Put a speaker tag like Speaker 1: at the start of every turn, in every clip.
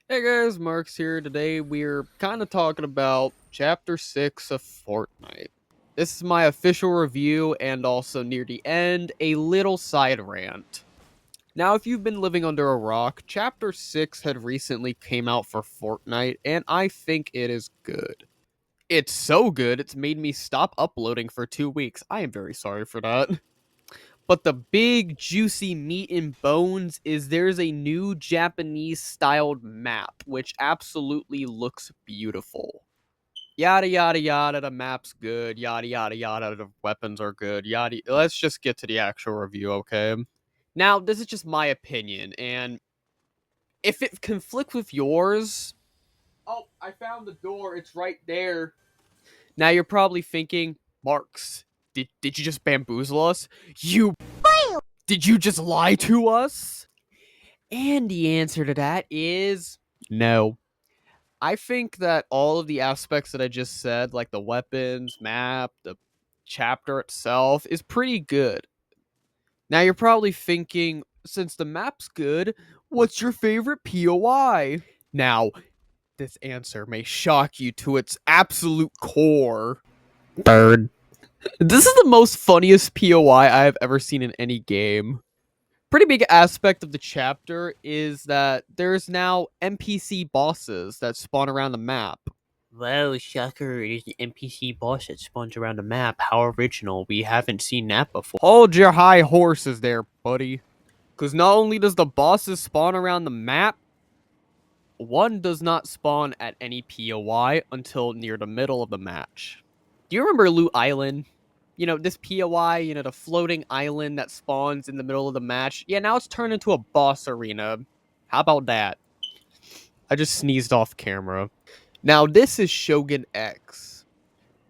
Speaker 1: Hey guys, Mark's here. Today we're kind of talking about Chapter 6 of Fortnite. This is my official review and also near the end, a little side rant. Now, if you've been living under a rock, Chapter 6 had recently came out for Fortnite and I think it is good. It's so good, it's made me stop uploading for 2 weeks. I am very sorry for that. But the big juicy meat and bones is there's a new Japanese styled map, which absolutely looks beautiful. Yada yada yada, the map's good. Yada yada yada, the weapons are good. Yada. Let's just get to the actual review, okay? Now, this is just my opinion, and if it conflicts with yours, oh, I found the door. It's right there. Now you're probably thinking, Marks, did you just bamboozle us? You Did you just lie to us? And the answer to that is no. I think that all of the aspects that I just said, like the weapons, map, the chapter itself, is pretty good. Now you're probably thinking, since the map's good, what's your favorite POI? Now, this answer may shock you to its absolute core. Bird. This is the most funniest POI I have ever seen in any game. Pretty big aspect of the chapter is that there's now NPC bosses that spawn around the map. Well, shocker, it is an NPC boss that spawns around the map. How original. We haven't seen that before. Hold your high horses there, buddy. Because not only does the bosses spawn around the map, one does not spawn at any POI until near the middle of the match. Do you remember Loot Island? You know, this POI, the floating island that spawns in the middle of the match. Yeah, now it's turned into a boss arena. How about that? I just sneezed off camera. Now, this is Shogun X.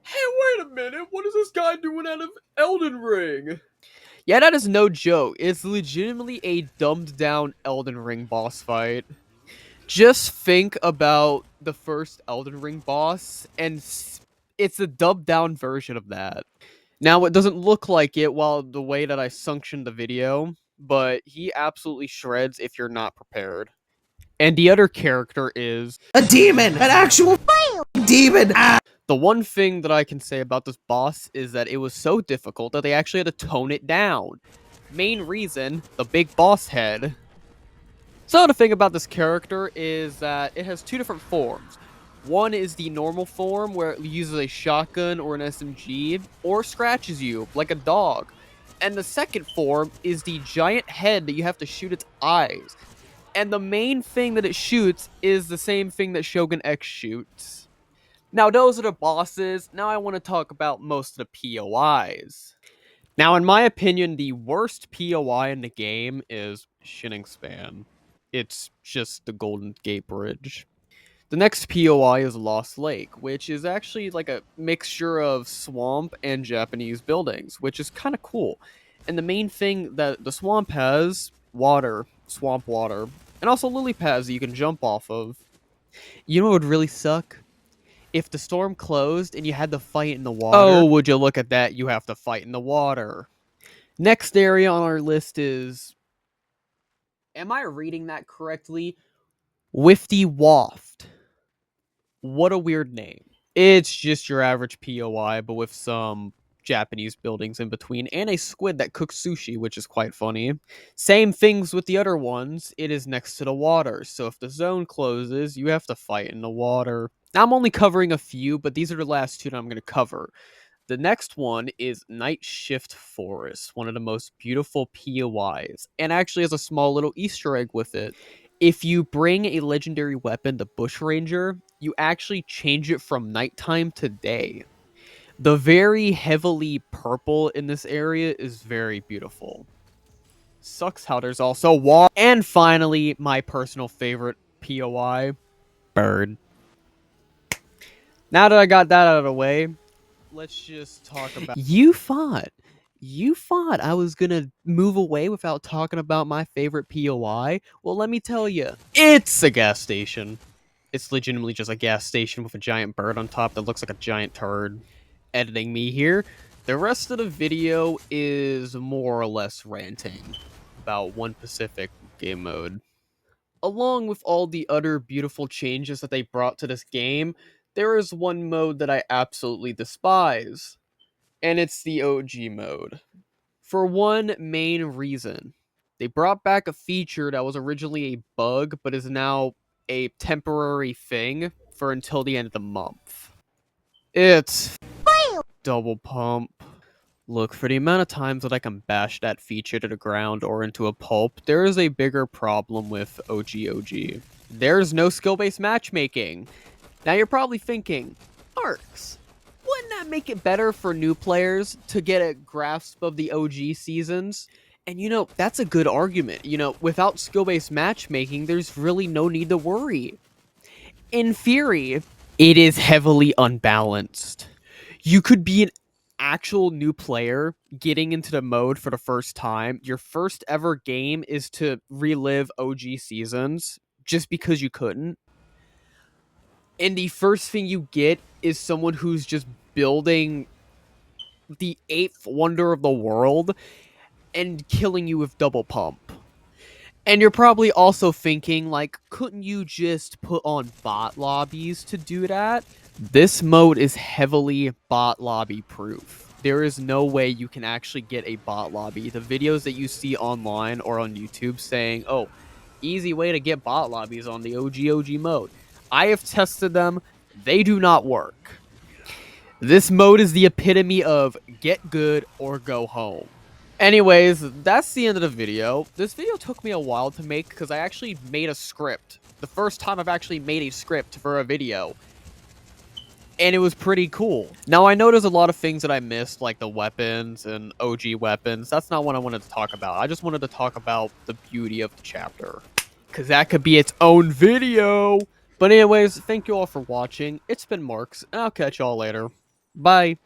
Speaker 1: Hey, wait a minute. What is this guy doing out of Elden Ring? Yeah, that is no joke. It's legitimately a dumbed down Elden Ring boss fight. Just think about the first Elden Ring boss, and it's a dubbed down version of that. Now, it doesn't look like it while the way that I suctioned the video, but he absolutely shreds if you're not prepared. And the other character is
Speaker 2: a demon! An actual demon!
Speaker 1: the one thing that I can say about this boss is that it was so difficult that they actually had to tone it down. Main reason, the big boss head. So the thing about this character is that it has two different forms. One is the normal form where it uses a shotgun or an SMG or scratches you like a dog. And the second form is the giant head that you have to shoot its eyes. And the main thing that it shoots is the same thing that Shogun X shoots. Now those are the bosses. Now I want to talk about most of the POIs. Now in my opinion, the worst POI in the game is Shinningspan. It's just the Golden Gate Bridge. The next POI is Lost Lake, which is actually like a mixture of swamp and Japanese buildings, which is kind of cool. And the main thing that the swamp has, water, swamp water, and also lily pads that you can jump off of. You know what would really suck? If the storm closed and you had to fight in the water. Oh, would you look at that? You have to fight in the water. Next area on our list is, am I reading that correctly? Wifty Waft. What a weird name. It's just your average POI, but with some Japanese buildings in between, and a squid that cooks sushi, which is quite funny. Same things with the other ones. It is next to the water, so if the zone closes, you have to fight in the water. Now, I'm only covering a few, but these are the last two that I'm going to cover. The next one is Night Shift Forest, one of the most beautiful POIs, and actually has a small little Easter egg with it. If you bring a legendary weapon, the Bushranger, you actually change it from nighttime to day. The very heavily purple in this area is very beautiful. Sucks how there's also water. And finally, my personal favorite POI, Bird. Now that I got that out of the way, let's just talk about. You thought I was gonna move away without talking about my favorite POI? Well, let me tell you, it's a gas station. It's legitimately just a gas station with a giant bird on top that looks like a giant turd. Editing me here. The rest of the video is more or less ranting about one specific game mode. Along with all the other beautiful changes that they brought to this game, there is one mode that I absolutely despise, and it's the OG mode. For one main reason. They brought back a feature that was originally a bug, but is now a temporary thing for until the end of the month. It's double pump. Look, for the amount of times that I can bash that feature to the ground or into a pulp, there is a bigger problem with OG. There's no skill-based matchmaking. Now you're probably thinking, Arcs, wouldn't that make it better for new players to get a grasp of the OG seasons? And that's a good argument. Without skill-based matchmaking, there's really no need to worry. In theory, it is heavily unbalanced. You could be an actual new player getting into the mode for the first time. Your first ever game is to relive OG seasons just because you couldn't. And the first thing you get is someone who's just building the eighth wonder of the world and killing you with double pump. And you're probably also thinking, like, couldn't you just put on bot lobbies to do that? This mode is heavily bot lobby proof. There is no way you can actually get a bot lobby. The videos that you see online or on YouTube saying, oh, easy way to get bot lobbies on the OG mode. I have tested them. They do not work. This mode is the epitome of get good or go home. Anyways, that's the end of the video. This video took me a while to make because I actually made a script. The first time I've actually made a script for a video. And it was pretty cool. Now, I know there's a lot of things that I missed, like the weapons and OG weapons. That's not what I wanted to talk about. I just wanted to talk about the beauty of the chapter. Because that could be its own video. But anyways, thank you all for watching. It's been Marks, and I'll catch y'all later. Bye.